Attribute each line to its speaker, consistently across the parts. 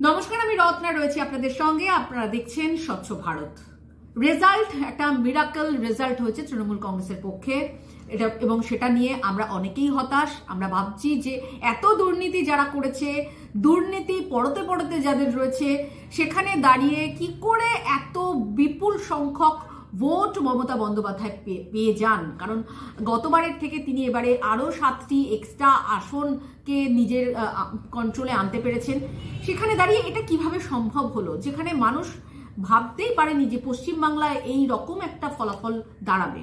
Speaker 1: নমস্কার, আমি রত্না রয়েছি আপনাদের সঙ্গে। আপনারা দেখছেন স্বচ্ছ ভারত। রেজাল্ট একটা মিরাকল রেজাল্ট হয়েছে তৃণমূল কংগ্রেসের পক্ষে, এটা এবং সেটা নিয়ে আমরা অনেকেই হতাশ। আমরা ভাবছি যে এত দুর্নীতি যারা করেছে, দুর্নীতি পরতে পরতে যাদের রয়েছে, সেখানে দাঁড়িয়ে কি করে এত বিপুল সংখ্যক ভোট মমতা বন্দ্যোপাধ্যায় পেয়ে যান। কারণ গতবারের থেকে তিনি এবারে আরো 7টি এক্সট্রা আসনকে নিজের কন্ট্রোলে আনতে পেরেছেন। সেখানে দাঁড়িয়ে এটা কিভাবে সম্ভব হলো, যেখানে মানুষ ভাবতেই পারেনি যে পশ্চিমবাংলায় এই রকম একটা ফলাফল দাঁড়াবে।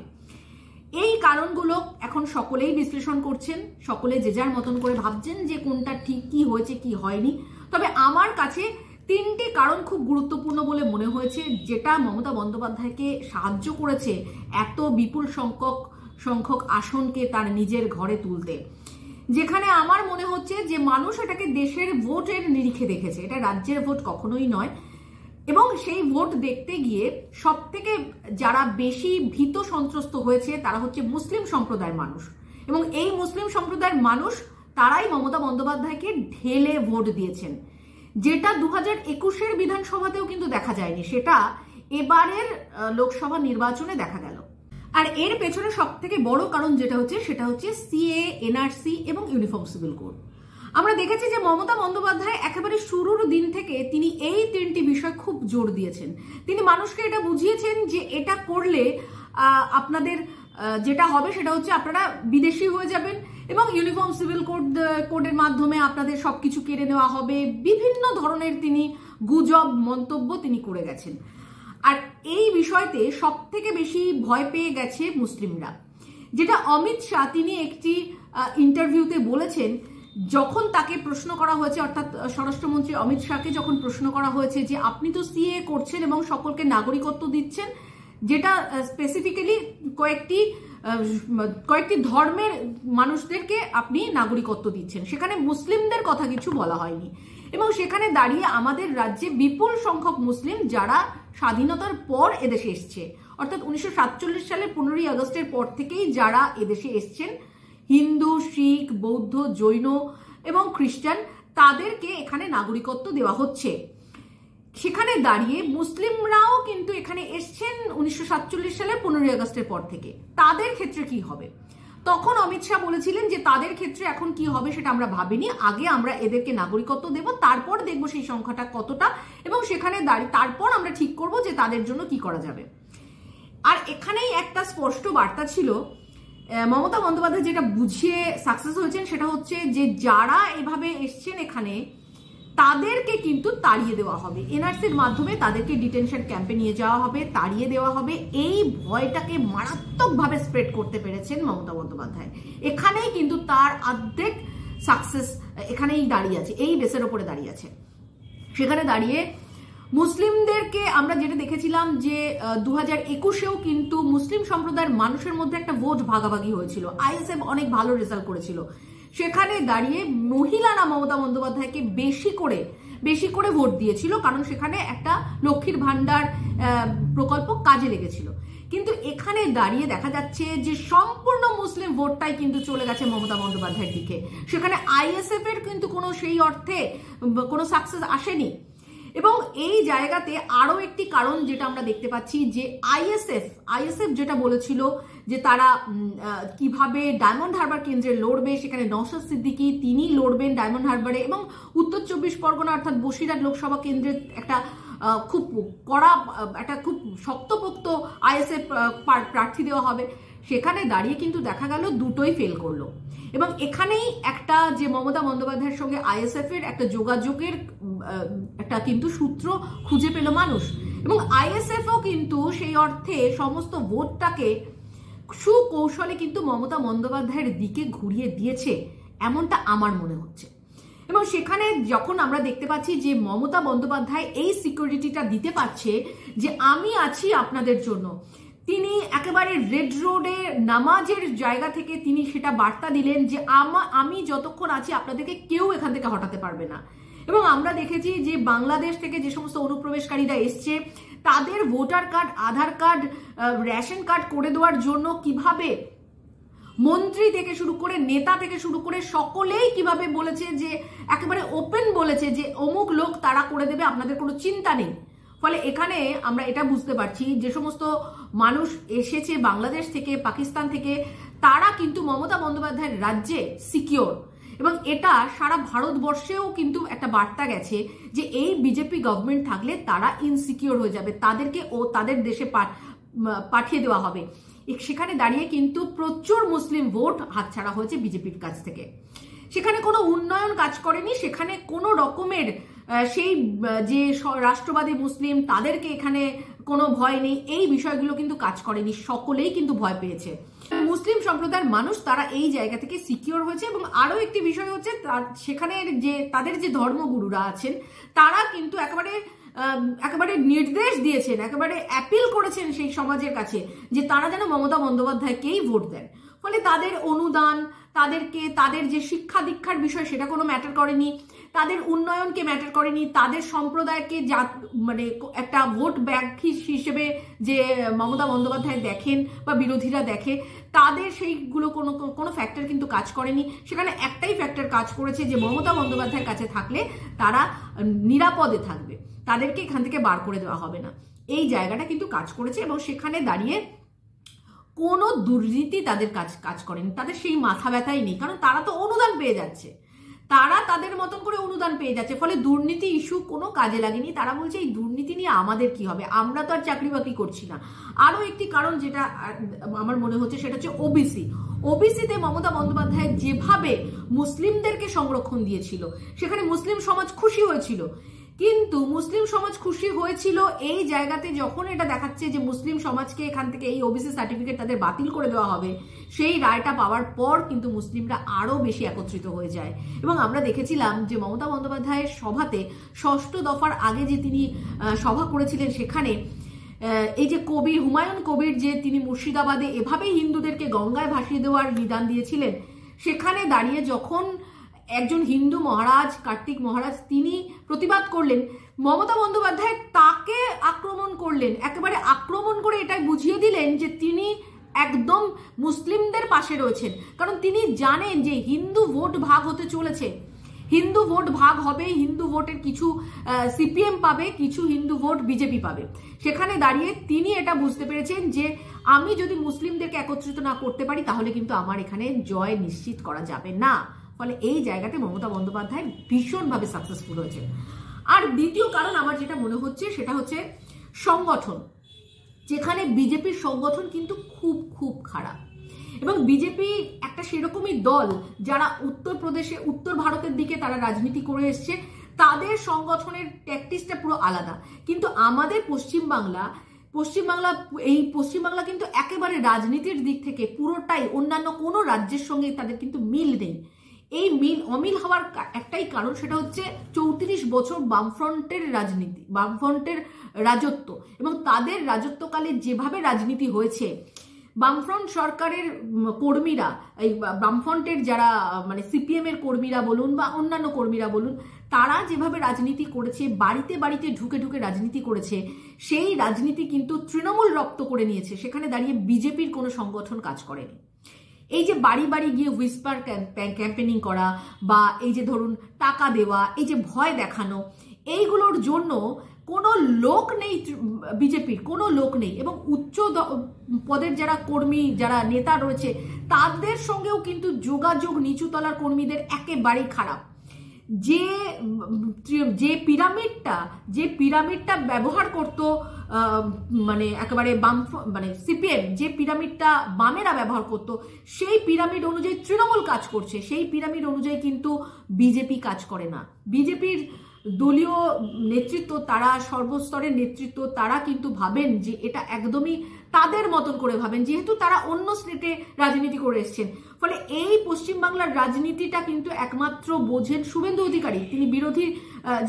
Speaker 1: এই কারণগুলো এখন সকলেই বিশ্লেষণ করছেন, সকলে যে যার মতন করে ভাবছেন যে কোনটা ঠিক, কি হয়েছে কি হয়নি। তবে আমার কাছে 3টি কারণ খুব গুরুত্বপূর্ণ বলে মনে হয়েছে, যেটা মমতা বন্দ্যোপাধ্যায়কে সাহায্য করেছে এত বিপুল সংখ্যক আসনকে তার নিজের ঘরে তুলতে। যেখানে আমার মনে হচ্ছে যে মানুষ এটাকে দেশের ভোটের নিরিখে দেখেছে, এটা রাজ্যের ভোট কখনোই নয়। এবং সেই ভোট দেখতে গিয়ে সব থেকে যারা বেশি ভীত সন্ত্রস্ত হয়েছে তারা হচ্ছে মুসলিম সম্প্রদায়ের মানুষ। এবং এই মুসলিম সম্প্রদায়ের মানুষ তারাই মমতা বন্দ্যোপাধ্যায়কে ঢেলে ভোট দিয়েছেন, যেটা 2021-এর বিধানসভাতেও কিন্তু দেখা যায়নি, সেটা এবারের লোকসভা নির্বাচনে দেখা গেল। আর এর পেছনে সব থেকে বড় কারণ যেটা হচ্ছে সেটা হচ্ছে সিএ, এনআরসি এবং ইউনিফর্ম সিভিল কোড। আমরা দেখেছি যে মমতা বন্দ্যোপাধ্যায় একেবারে শুরুর দিন থেকে তিনি এই 3টি বিষয় খুব জোর দিয়েছেন। তিনি মানুষকে এটা বুঝিয়েছেন যে এটা করলে আপনাদের যেটা হবে সেটা হচ্ছে আপনারা বিদেশি হয়ে যাবেন এবং ইউনিফর্ম সিভিল কোডের মাধ্যমে আপনাদের সবকিছু কেড়ে নেওয়া হবে। বিভিন্ন ধরনের তিনি গুজব মন্তব্য তিনি করে গেছেন। আর এই বিষয়তে সব থেকে বেশি ভয় পেয়ে গেছে মুসলিমরা, যেটা অমিত শাহ তিনি একটি ইন্টারভিউতে বলেছেন। যখন তাকে প্রশ্ন করা হয়েছে, অর্থাৎ স্বরাষ্ট্রমন্ত্রী অমিত শাহকে যখন প্রশ্ন করা হয়েছে যে আপনি তো সিএ করছেন এবং সকলকে নাগরিকত্ব দিচ্ছেন, যেটা স্পেসিফিক্যালি কয়েকটি ধর্মের মানুষদেরকে আপনি নাগরিকত্ব দিচ্ছেন, সেখানে মুসলিমদের কথা কিছু বলা হয়নি। এবং সেখানে দাঁড়িয়ে আমাদের রাজ্যে বিপুল সংখ্যক মুসলিম যারা স্বাধীনতার পর এদেশে এসছে, অর্থাৎ 1947 সালের 15ই আগস্টের পর থেকেই যারা এদেশে এসছেন, হিন্দু, শিখ, বৌদ্ধ, জৈন এবং খ্রিস্টান, তাদেরকে এখানে নাগরিকত্ব দেওয়া হচ্ছে। সেখানে দাঁড়িয়ে মুসলিমরাও কিন্তু এখানে এসছেন 1947 সালের 15ই আগস্টের পর থেকে। তাদের ক্ষেত্রে কি হবে? তখন অমিত শাহ বলেছিলেন যে তাদের ক্ষেত্রে এখন কি হবে সেটা আমরা ভাবিনি, আগে আমরা এদেরকে নাগরিকত্ব দেব, তারপর দেখব সেই সংখ্যাটা কতটা, এবং সেখানে দাঁড়িয়ে তারপর আমরা ঠিক করব যে তাদের জন্য কি করা যাবে। আর এখানেই একটা স্পষ্ট বার্তা ছিল মমতা বন্দ্যোপাধ্যায় যেটা বুঝিয়ে সাকসেস হয়েছেন, সেটা হচ্ছে যে যারা এভাবে এসছেন এখানে তাদেরকে কিন্তু তাড়িয়ে দেওয়া হবে, এনআরসির মাধ্যমে তাদেরকে ডিটেনশন ক্যাম্পে নিয়ে যাওয়া হবে, তাড়িয়ে দেওয়া হবে। এই ভয়টাকে মারাত্মকভাবে স্প্রেড করতে পেরেছেন মমতা বন্দ্যোপাধ্যায়। এখানেই কিন্তু তার অর্ধেক সাকসেস এখানেই দাঁড়িয়ে আছে, এই বেসের ওপরে দাঁড়িয়ে আছে। সেখানে দাঁড়িয়ে মুসলিমদেরকে আমরা যেটা দেখেছিলাম যে 2021-এও কিন্তু মুসলিম সম্প্রদায়ের মানুষের মধ্যে একটা ভোট ভাগাভাগি হয়েছিল, আইএসএফ অনেক ভালো রেজাল্ট করেছিল। সেখানে দাঁড়িয়ে মহিলারা মমতা বন্দ্যোপাধ্যায়কে বেশি করে ভোট দিয়েছিল, কারণ সেখানে একটা লক্ষ্মীর ভান্ডার প্রকল্প কাজে লেগেছিল। কিন্তু এখানে দাঁড়িয়ে দেখা যাচ্ছে যে সম্পূর্ণ মুসলিম ভোটটাই কিন্তু চলে গেছে মমতা বন্দ্যোপাধ্যায়ের দিকে। সেখানে আইএসএফ এর কিন্তু কোনো সেই অর্থে কোনো সাকসেস আসেনি। এবং এই জায়গাতে আরো একটি কারণ যেটা আমরা দেখতে পাচ্ছি যে আইএসএফ যেটা বলেছিল যে তারা কিভাবে ডায়মন্ড হারবার কেন্দ্রে লড়বে, সেখানে নওশাদ সিদ্দিকী তিনি লড়বেন ডায়মন্ড হারবারে, এবং উত্তর 24 পরগনা অর্থাৎ বসিরহাট লোকসভা কেন্দ্রে একটা খুব কড়া, একটা খুব শক্তপোক্ত আইএসএফ প্রার্থী দেওয়া হবে। সেখানে দাঁড়িয়ে কিন্তু দেখা গেল দুটোই ফেল করলো। এবং এখানেই একটা যে মমতা বন্দ্যোপাধ্যায়ের সঙ্গে আইএসএফ এর একটা যোগাযোগের একটা কিন্তু সূত্র খুঁজে পেল মানুষ, এবং আইএসএফও কিন্তু সেই অর্থে সমস্ত ভোটটাকে সুকৌশলে কিন্তু মমতা বন্দ্যোপাধ্যায়ের দিকে ঘুরিয়ে দিয়েছে, এমনটা আমার মনে হচ্ছে। এবং সেখানে যখন আমরা দেখতে পাচ্ছি যে মমতা বন্দ্যোপাধ্যায় এই সিকিউরিটিটা দিতে পারছে যে আমি আছি আপনাদের জন্য, তিনি একেবারে রেড রোডে নামাজের জায়গা থেকে তিনি সেটা বার্তা দিলেন যে আমি যতক্ষণ আছি আপনাদেরকে কেউ এখান থেকে হটাতে পারবে না। এবং আমরা দেখেছি যে বাংলাদেশ থেকে যে সমস্ত অনুপ্রবেশকারীরা এসছে তাদের ভোটার কার্ড, আধার কার্ড, রেশন কার্ড করে দেওয়ার জন্য কিভাবে মন্ত্রী থেকে শুরু করে নেতা থেকে শুরু করে সকলেই কিভাবে বলেছে, যে একেবারে ওপেন বলেছে যে অমুক লোক তারা করে দেবে, আপনাদের কোনো চিন্তা নেই। ফলে এখানে আমরা এটা বুঝতে পারছি যে সমস্ত মানুষ এসেছে বাংলাদেশ থেকে, পাকিস্তান থেকে, তারা কিন্তু মমতা বন্দ্যোপাধ্যায়ের রাজ্যে সিকিওর। এবং এটা সারা ভারতবর্ষেও কিন্তু একটা বার্তা গেছে যে এই বিজেপি গভর্নমেন্ট থাকলে তারা ইনসিকিওর হয়ে যাবে, তাদেরকে ও তাদের দেশে পাঠিয়ে দেওয়া হবে। সেখানে দাঁড়িয়ে কিন্তু প্রচুর মুসলিম ভোট হাতছাড়া হয়েছে বিজেপির কাছ থেকে। সেখানে কোনো উন্নয়ন কাজ করেনি, সেখানে কোনো রকমের সেই যে রাষ্ট্রবাদী মুসলিম তাদেরকে এখানে কোনো ভয় নেই, এই বিষয়গুলো কিন্তু কাজ করেনি, সকলেই কিন্তু ভয় পেয়েছে। মুসলিম সম্প্রদায়ের মানুষ তারা এই জায়গা থেকে সিকিওর হয়েছে। এবং আরো একটি বিষয় হচ্ছে সেখানে যে তাদের যে ধর্মগুরুরা আছেন তারা কিন্তু একেবারে নির্দেশ দিয়েছেন, একেবারে অ্যাপিল করেছেন সেই সমাজের কাছে যে তারা যেন মমতা বন্দ্যোপাধ্যায়কেই ভোট দেন। ফলে তাদের অনুদান, তাদের যে শিক্ষা দীক্ষার বিষয় সেটা কোনো ম্যাটার করেনি, তাদের উন্নয়নকে ম্যাটার করেনি, তাদের সম্প্রদায়কে মানে একটা ভোট ব্যাংক হিসেবে যে মমতা বন্দ্যোপাধ্যায় দেখেন বা বিরোধীরা দেখে, তাদের সেইগুলো কোনো ফ্যাক্টর কিন্তু কাজ করেনি। সেখানে একটাই ফ্যাক্টর কাজ করেছে যে মমতা বন্দ্যোপাধ্যায়ের কাছে থাকলে তারা নিরাপদে থাকবে, তাদেরকে এখান থেকে বার করে দেওয়া হবে না, এই জায়গাটা কিন্তু কাজ করেছে। এবং সেখানে দাঁড়িয়ে কোনো দুর্নীতি তাদের কাজ করেনি, তাদের সেই মাথা ব্যথাই নেই, কারণ তারা তো অনুদান পেয়ে যাচ্ছে, তারা তাদের মতন করে অনুদান পেয়ে যাচ্ছে। ফলে দুর্নীতি ইস্যু কোনো কাজে লাগেনি। তারা বলছে এই দুর্নীতি নিয়ে আমাদের কি হবে, আমরা তো আর চাকরি বাকরি করছি না। আরো একটি কারণ যেটা আমার মনে হচ্ছে সেটা হচ্ছে ওবিসিতে মমতা বন্দ্যোপাধ্যায় যেভাবে মুসলিমদেরকে সংরক্ষণ দিয়েছিল, সেখানে মুসলিম সমাজ খুশি হয়েছিল। কিন্তু মুসলিম সমাজ খুশি হয়েছিল এই জায়গাতে যখন এটা দেখাচ্ছে যে মুসলিম সমাজকে এখান থেকে এই ওবিসি সার্টিফিকেট তাদের বাতিল করে দেওয়া হবে, সেই রায়টা পাওয়ার পর কিন্তু মুসলিমরা আরো বেশি একত্রিত হয়ে যায়। এবং আমরা দেখেছিলাম যে মমতা বন্দ্যোপাধ্যায়ের সভাতে ৬ষ্ঠ দফার আগে যে তিনি সভা করেছিলেন, সেখানে এই যে হুমায়ুন কবির যে তিনি মুর্শিদাবাদে এভাবেই হিন্দুদেরকে গঙ্গায় ভাসিয়ে দেওয়ার বিধান দিয়েছিলেন, সেখানে দাঁড়িয়ে যখন একজন হিন্দু মহারাজ, কার্তিক মহারাজ, তিনি প্রতিবাদ করলেন, মমতা বন্দ্যোপাধ্যায় তাকে আক্রমণ করলেন, একেবারে আক্রমণ করে এটাই বুঝিয়ে দিলেন যে তিনি একদম মুসলিমদের পাশে রয়েছেন। কারণ তিনি জানেন যে হিন্দু ভোট ভাগ হতে চলেছে, হিন্দু ভোট ভাগ হবে, হিন্দু ভোটের কিছু সিপিএম পাবে, কিছু হিন্দু ভোট বিজেপি পাবে। সেখানে দাঁড়িয়ে তিনি এটা বুঝতে পেরেছেন যে আমি যদি মুসলিমদেরকে একত্রিত না করতে পারি তাহলে কিন্তু আমার এখানে জয় নিশ্চিত করা যাবে না। ফলে এই জায়গাতে মমতা বন্দ্যোপাধ্যায় ভীষণভাবে সাকসেসফুল হয়েছে। আর দ্বিতীয় কারণ আমার যেটা মনে হচ্ছে সেটা হচ্ছে সংগঠন, যেখানে বিজেপির সংগঠন কিন্তু খুব খারাপ। এবং বিজেপি একটা সেরকমই দল যারা উত্তরপ্রদেশে, উত্তর ভারতের দিকে তারা রাজনীতি করে এসছে, তাদের সংগঠনের ট্যাকটিক্সটা পুরো আলাদা। কিন্তু আমাদের পশ্চিমবাংলা কিন্তু একেবারে রাজনীতির দিক থেকে পুরোটাই অন্যান্য কোনো রাজ্যের সঙ্গে তাদের কিন্তু মিল নেই। এই অমিল হওয়ার একটাই কারণ, সেটা হচ্ছে 34 বছর বামফ্রন্টের রাজনীতি, বামফ্রন্টের রাজত্ব। এবং তাদের রাজত্বকালে যেভাবে রাজনীতি হয়েছে, বামফ্রন্ট সরকারের কর্মীরা, এই বামফ্রন্টের যারা মানে সিপিএম এর কর্মীরা বলুন বা অন্যান্য কর্মীরা বলুন, তারা যেভাবে রাজনীতি করেছে, বাড়িতে বাড়িতে ঢুকে রাজনীতি করেছে, সেই রাজনীতি কিন্তু তৃণমূল রপ্ত করে নিয়েছে। সেখানে দাঁড়িয়ে বিজেপির কোনো সংগঠন কাজ করেনি। এই যে বাড়ি বাড়ি গিয়ে হুইসপার ক্যাম্পেনিং করা বা এই যে ধরুন টাকা দেওয়া, এই যে ভয় দেখানো, এইগুলোর জন্য কোনো লোক নেই, বিজেপির কোনো লোক নেই। এবং উচ্চ পদের যারা কর্মী, যারা নেতা রয়েছে, তাদের সঙ্গেও কিন্তু যোগাযোগ নিচুতলার কর্মীদের একেবারেই খারাপ। যে পিরামিডটা ব্যবহার করতো মানে একেবারে মানে সিপিএম, যে পিরামিডটা বামেরা ব্যবহার করতো, সেই পিরামিড অনুযায়ী তৃণমূল কাজ করছে, সেই পিরামিড অনুযায়ী কিন্তু বিজেপি কাজ করে না। বিজেপির দলীয় নেতৃত্ব, তারা সর্বস্তরের নেতৃত্ব, তারা কিন্তু ভাবেন যে এটা একদমই তাদের মতন করে ভাবেন, যেহেতু তারা অন্য স্টেটে রাজনীতি করে এসছেন। ফলে এই পশ্চিমবাংলার রাজনীতিটা কিন্তু একমাত্র বোঝেন শুভেন্দু অধিকারী। তিনি বিরোধী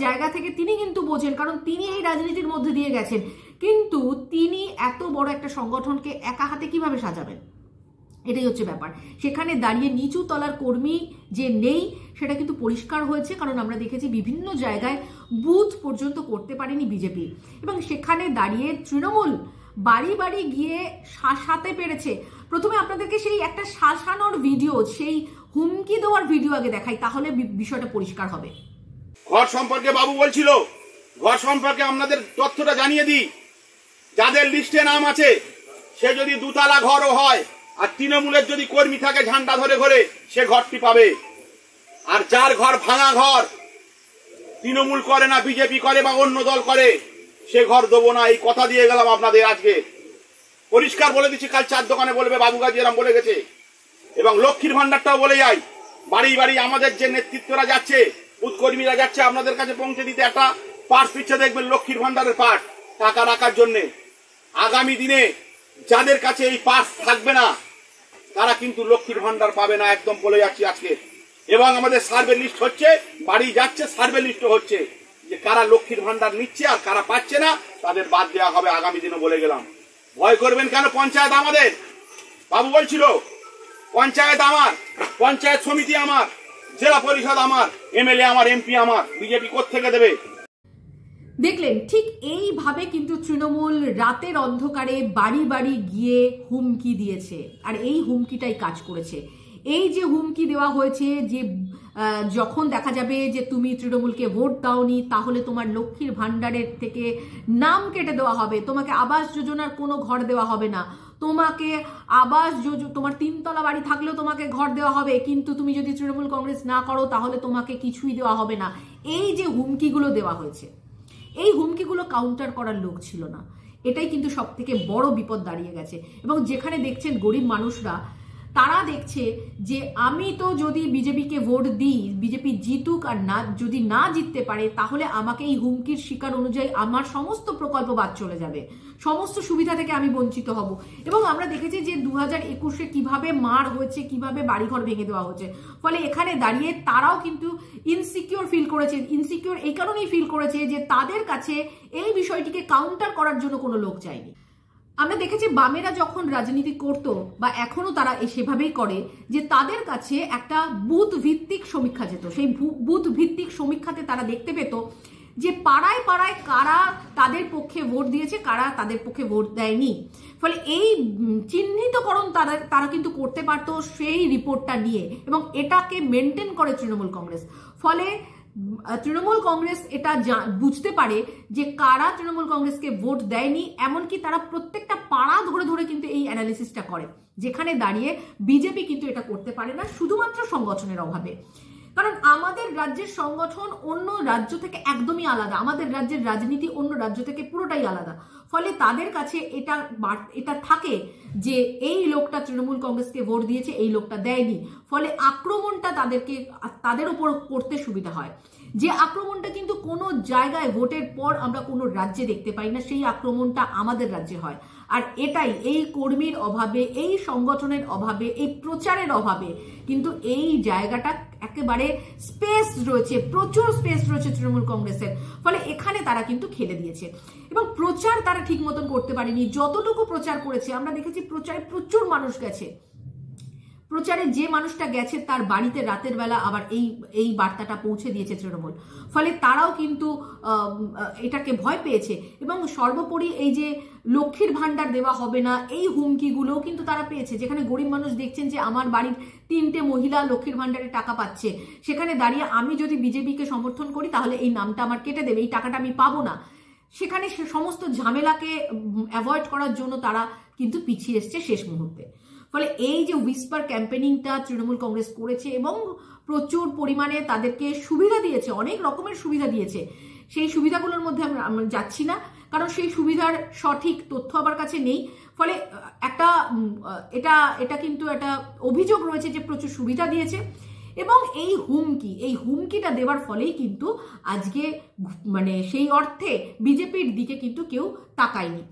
Speaker 1: জায়গা থেকে তিনি কিন্তু বোঝেন, কারণ তিনি এই রাজনীতির মধ্যে দিয়ে গেছেন। কিন্তু তিনি এত বড় একটা সংগঠনকে একা হাতে কিভাবে সাজাবেন, এটাই হচ্ছে ব্যাপার। সেখানে দাঁড়িয়ে নিচু তলার কর্মী যে নেই সেটা কিন্তু পরিষ্কার হয়েছে, কারণ আমরা দেখেছি বিভিন্ন জায়গায় বুথ পর্যন্ত করতে পারেনি বিজেপি। এবং সেখানে দাঁড়িয়ে তৃণমূল বাড়ি বাড়ি গিয়ে শাসাতে পেরেছে। প্রথমে আপনাদেরকে সেই একটা শাসানোর ভিডিও, সেই হুমকি দেওয়ার ভিডিও আগে দেখাই, তাহলে বিষয়টা পরিষ্কার হবে।
Speaker 2: ঘর সম্পর্কে বাবু বলছিল, ঘর সম্পর্কে আপনাদের তথ্যটা জানিয়ে দিই। যাদের লিস্টে নাম আছে সে যদি দুতলা ঘরও হয় আর তৃণমূলের যদি কর্মী থাকে ঝান্ডা ধরে ঘরে, সে ঘরটি পাবে। আর যার ঘর ভাঙা ঘর, তৃণমূল করে না, বিজেপি করে বা অন্য দল করে, সে ঘর দেবো না, এই কথা দিয়ে গেলাম আপনাদের। আজকে পরিষ্কার বলে দিচ্ছি, কাল 4 দোকানে বলবে বাবু গাজী এরম বলে গেছে। এবং লক্ষ্মীর ভান্ডারটাও বলে যাই, বাড়ি বাড়ি আমাদের যে নেতৃত্বরা যাচ্ছে, বুথ কর্মীরা যাচ্ছে আপনাদের কাছে পৌঁছে দিতে, একটা পার্স পিচ্ছে দেখবেন লক্ষ্মীর ভান্ডারের পার্ট টাকা রাখার জন্য। আগামী দিনে যাদের কাছে এই পার্স থাকবে না তারা কিন্তু লক্ষ্মীর ভান্ডার পাবে না, একদম বলে যাচ্ছি আজকে। এবং আমাদের সার্ভে লিস্ট হচ্ছে, বাড়ি যাচ্ছে, সার্ভে লিস্ট হচ্ছে যে কারা লক্ষ্মীর ভান্ডার নিচ্ছে আর কারা পাচ্ছে না, তাদের বাদ দেওয়া হবে আগামী দিনে, বলে গেলাম। ভয় করবেন কেন? পঞ্চায়েত আমাদের, বাবু বলছিল পঞ্চায়েত আমার, পঞ্চায়েত সমিতি আমার, জেলা পরিষদ আমার, এমএলএ আমার, এমপি আমার, বিজেপি কোত্থেকে দেবে?
Speaker 1: দেখলেন, ঠিক এইভাবে কিন্তু তৃণমূল রাতের অন্ধকারে বাড়ি বাড়ি গিয়ে হুমকি দিয়েছে, আর এই হুমকিটাই কাজ করেছে। এই যে হুমকি দেওয়া হয়েছে যে যখন দেখা যাবে যে তুমি তৃণমূলকে ভোট দাওনি, তাহলে তোমার লক্ষ্মীর ভান্ডারের থেকে নাম কেটে দেওয়া হবে, তোমাকে আবাস যোজনার কোনো ঘর দেওয়া হবে না, তোমাকে আবাস তোমার 3 তলা বাড়ি থাকলেও তোমাকে ঘর দেওয়া হবে, কিন্তু তুমি যদি তৃণমূল কংগ্রেস না করো তাহলে তোমাকে কিছুই দেওয়া হবে না। এই যে হুমকিগুলো দেওয়া হয়েছে, এই হুমকিগুলো কাউন্টার করার লোক ছিল না। এটাই কিন্তু সব থেকে বড় বিপদ দাঁড়িয়ে গেছে। এবং যেখানে দেখছেন গরিব মানুষরা, তারা দেখছে যে আমি তো যদি বিজেপিকে ভোট দিই, বিজেপি জিতুক আর না, যদি না জিততে পারে তাহলে আমাকে এই হুমকির শিকার অনুযায়ী আমার সমস্ত প্রকল্প বাদ চলে যাবে, সমস্ত সুবিধা থেকে আমি বঞ্চিত হব। এবং আমরা দেখেছি যে 2021-এ কিভাবে মার হয়েছে, কিভাবে বাড়িঘর ভেঙে দেওয়া হয়েছে। ফলে এখানে দাঁড়িয়ে তারাও কিন্তু ইনসিকিউর ফিল করেছে। ইনসিকিউর এই কারণেই ফিল করেছে যে তাদের কাছে এই বিষয়টিকে কাউন্টার করার জন্য কোনো লোক চায়নি। আমরা দেখেছি বামেরা যখন রাজনীতি করত, বা এখনো তারা সেভাবেই করে, যে তাদের কাছে একটা বুথ ভিত্তিক সমীক্ষা যেত। সেই বুথ ভিত্তিক সমীক্ষাতে তারা দেখতে পেত যে পাড়ায় পাড়ায় কারা তাদের পক্ষে ভোট দিয়েছে, কারা তাদের পক্ষে ভোট দেয়নি। ফলে এই চিহ্নিতকরণ তারা কিন্তু করতে পারতো সেই রিপোর্টটা নিয়ে, এবং এটাকে মেনটেন করে তৃণমূল কংগ্রেস। ফলে তৃণমূল কংগ্রেস এটা বুঝতে পারে যে কারা তৃণমূল কংগ্রেসকে ভোট দেয়নি, এমনকি তারা প্রত্যেকটা পাড়া ধরে ধরে কিন্তু এই অ্যানালিসিসটা করে, যেখানে দাঁড়িয়ে বিজেপি কিন্তু এটা করতে পারে না, শুধুমাত্র সংগঠনের অভাবে। কারণ আমাদের রাজ্যের সংগঠন অন্য রাজ্য থেকে একদমই আলাদা, আমাদের রাজ্যের রাজনীতি অন্য রাজ্য থেকে পুরোটাই আলাদা। ফলে তাদের কাছে এটা থাকে যে এই লোকটা তৃণমূল কংগ্রেসকে ভোট দিয়েছে, এই লোকটা দেয়নি। ফলে আক্রমণটা তাদের উপর করতে সুবিধা হয়, যে আক্রমণটা কিন্তু কোনো জায়গায় ভোটের পর আমরা কোনো রাজ্যে দেখতে পাই না, সেই আক্রমণটা আমাদের রাজ্যে হয়। আর এটাই এই কর্মীর অভাবে, এই সংগঠনের অভাবে, এই প্রচারের অভাবে কিন্তু এই জায়গাটা একেবারে স্পেস রয়েছে, প্রচুর স্পেস রয়েছে তৃণমূল কংগ্রেসের। ফলে এখানে তারা কিন্তু খেলে দিয়েছে, এবং প্রচার তারা ঠিক মতন করতে পারেনি। যতটুকু প্রচার করেছে, আমরা দেখেছি প্রচারে প্রচুর মানুষ গেছে, প্রচারে যে মানুষটা গেছে তার বাড়িতে রাতের বেলা আবার এই বার্তাটা পৌঁছে দিয়েছে তৃণমূল। ফলে তারাও কিন্তু এটাকে ভয় পেয়েছে, এবং সর্বোপরি এই যে লক্ষ্মীর ভান্ডার দেওয়া হবে না, এই হুমকিগুলোও কিন্তু তারা পেয়েছে। যেখানে গরিব মানুষ দেখছেন যে আমার বাড়ির 3টে মহিলা লক্ষ্মীর ভান্ডারে টাকা পাচ্ছে, সেখানে দাঁড়িয়ে আমি যদি বিজেপিকে সমর্থন করি তাহলে এই নামটা আমার কেটে দেবে, এই টাকাটা আমি পাবো না। সেখানে সমস্ত ঝামেলাকে অ্যাভয়েড করার জন্য তারা কিন্তু পিছিয়ে এসছে শেষ মুহূর্তে। ফলে এই যে হুইসপার ক্যাম্পেনিংটা তৃণমূল কংগ্রেস করেছে এবং প্রচুর পরিমাণে তাদেরকে সুবিধা দিয়েছে, অনেক রকমের সুবিধা দিয়েছে, সেই সুবিধাগুলোর মধ্যে আমরা যাচ্ছি না, কারণ সেই সুবিধার সঠিক তথ্য আমার কাছে নেই। ফলে এটা কিন্তু একটা অভিযোগ রয়েছে যে প্রচুর সুবিধা দিয়েছে, এবং এই হুমকিটা দেওয়ার ফলেই কিন্তু আজকে মানে সেই অর্থে বিজেপির দিকে কিন্তু কেউ তাকায়নি।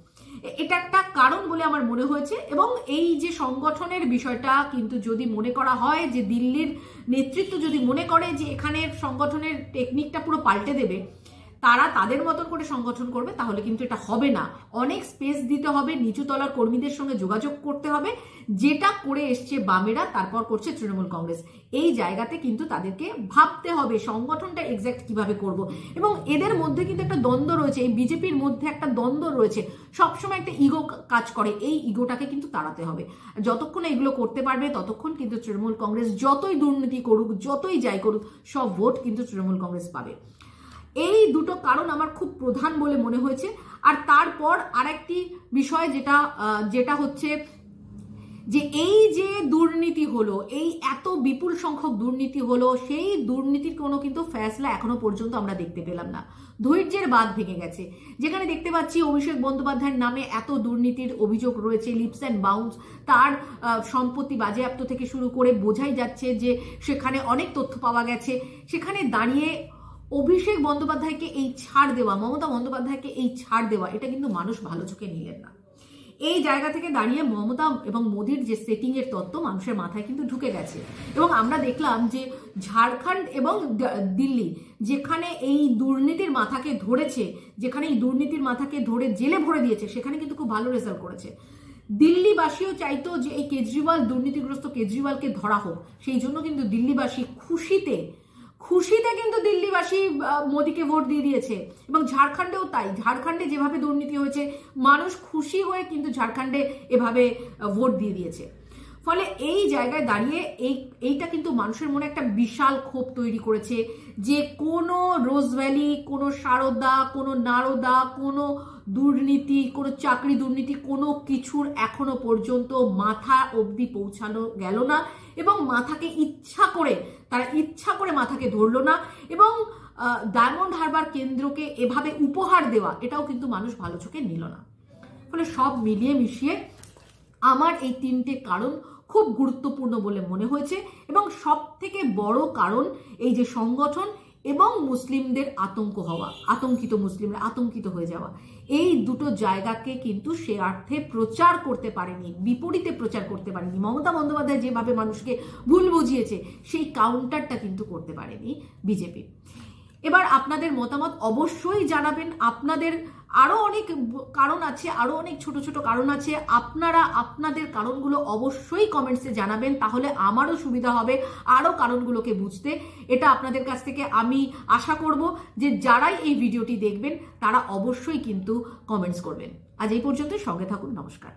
Speaker 1: এটা একটা কারণ বলে আমার মনে হয়েছে। এবং এই যে সংগঠনের বিষয়টা কিন্তু যদি মনে করা হয় যে দিল্লির নেতৃত্ব যদি মনে করে যে এখানে সংগঠনের টেকনিকটা পুরো পাল্টে দেবে, তারা তাদের মতন করে সংগঠন করবে, তাহলে কিন্তু এটা হবে না। অনেক স্পেস দিতে হবে, নিচু তলার কর্মীদের সঙ্গে যোগাযোগ করতে হবে, যেটা করে এসছে বামেরা, তারপর করছে তৃণমূল কংগ্রেস। এই জায়গাতে কিন্তু তাদেরকে ভাবতে হবে সংগঠনটা এক্স্যাক্ট কিভাবে করব। এবং এদের মধ্যে কিন্তু একটা দ্বন্দ্ব রয়েছে, এই বিজেপির মধ্যে একটা দ্বন্দ্ব রয়েছে, সবসময় একটা ইগো কাজ করে, এই ইগোটাকে কিন্তু তাড়াতে হবে। যতক্ষণ এগুলো করতে পারবে ততক্ষণ কিন্তু তৃণমূল কংগ্রেস যতই দুর্নীতি করুক, যতই যাই করুক, সব ভোট কিন্তু তৃণমূল কংগ্রেস পাবে। এই দুটো কারণ আমার খুব প্রধান বলে মনে হয়েছে। আর তারপর আরেকটি বিষয় যেটা হচ্ছে যে এই যে দুর্নীতি হলো, এই এত বিপুল সংখ্যক দুর্নীতি হলো, সেই দুর্নীতির কোনো কিন্তু ফয়সলা এখনো পর্যন্ত আমরা দেখতে পেলাম না। ধৈর্যের বাঁধ ভেঙে গেছে। যেখানে দেখতে পাচ্ছি অভিষেক বন্দ্যোপাধ্যায়ের নামে এত দুর্নীতির অভিযোগ রয়েছে, লিপস অ্যান্ড বাউন্স, তার সম্পত্তি বাজেয়াপ্ত থেকে শুরু করে বোঝাই যাচ্ছে যে সেখানে অনেক তথ্য পাওয়া গেছে। সেখানে দাঁড়িয়ে অভিষেক বন্দ্যোপাধ্যায়কে এই ছাড় দেওয়া, মমতা বন্দ্যোপাধ্যায়কে এই ছাড় দেওয়া, এটা কিন্তু মানুষ ভালো চোখে নিলেন না। এই জায়গা থেকে দাঁড়িয়ে মমতা এবং মোদির যে সেটিং এর তত্ত্ব মানুষের মাথায় কিন্তু ঢুকে গেছে। এবং আমরা দেখলাম যে ঝাড়খণ্ড এবং দিল্লি, যেখানে এই দুর্নীতির মাথাকে ধরেছে, যেখানে এই দুর্নীতির মাথাকে ধরে জেলে ভরে দিয়েছে, সেখানে কিন্তু খুব ভালো রেজাল্ট করেছে। দিল্লিবাসীও চাইতো যে এই কেজরিওয়াল, দুর্নীতিগ্রস্ত কেজরিওয়ালকে ধরা হোক, সেই জন্য কিন্তু দিল্লিবাসী খুশিতে কিন্তু দিল্লিবাসী মোদিকে ভোট দিয়ে দিয়েছে। এবং ঝাড়খণ্ডেও তাই, ঝাড়খণ্ডে যেভাবে দুর্নীতি হয়েছে, মানুষ খুশি হয়ে কিন্তু ঝাড়খণ্ডে এভাবে ভোট দিয়ে দিয়েছে। ফলে এই জায়গায় দাঁড়িয়ে এইটা কিন্তু মানুষের মনে একটা বিশাল ক্ষোভ তৈরি করেছে যে কোনো রোজভ্যালি, কোনো সারদা, কোনো নারদা, কোনো দুর্নীতি, কোনো চাকরি দুর্নীতি, কোনো কিছুর এখনো পর্যন্ত মাথা অবধি পৌঁছানো গেল না। এবং মাথাকে তারা ইচ্ছা করে মাথাকে ধরলো না। এবং ডায়মন্ড হারবার কেন্দ্রকে এভাবে উপহার দেওয়া, এটাও কিন্তু মানুষ ভালো চোখে নিল না। ফলে সব মিলিয়ে মিশিয়ে আমার এই তিনটে কারণ খুব গুরুত্বপূর্ণ বলে মনে হয়েছে। এবং সব থেকে বড় কারণ এই যে সংগঠন এবং মুসলিমদের আতঙ্কিত মুসলিমরা আতঙ্কিত হয়ে যাওয়া, এই দুটো জায়গাকে কিন্তু সে অর্থে প্রচার করতে পারেনি, বিপরীতে প্রচার করতে পারেনি। মমতা বন্দ্যোপাধ্যায় যেভাবে মানুষকে ভুল বুঝিয়েছে, সেই কাউন্টারটা কিন্তু করতে পারেনি বিজেপি। এবার আপনাদের মতামত অবশ্যই জানাবেন। আপনাদের আরো অনেক কারণ আছে, আরো অনেক ছোট ছোট কারণ আছে, আপনারা আপনাদের কারণগুলো অবশ্যই কমেন্টসে জানাবেন, তাহলে আমারও সুবিধা হবে আরো কারণগুলোকে বুঝতে। এটা আপনাদের কাছ থেকে আমি আশা করব যে যারাই এই ভিডিওটি দেখবেন তারা অবশ্যই কিন্তু কমেন্টস করবেন। আজ এই পর্যন্ত, সঙ্গে থাকুন, নমস্কার।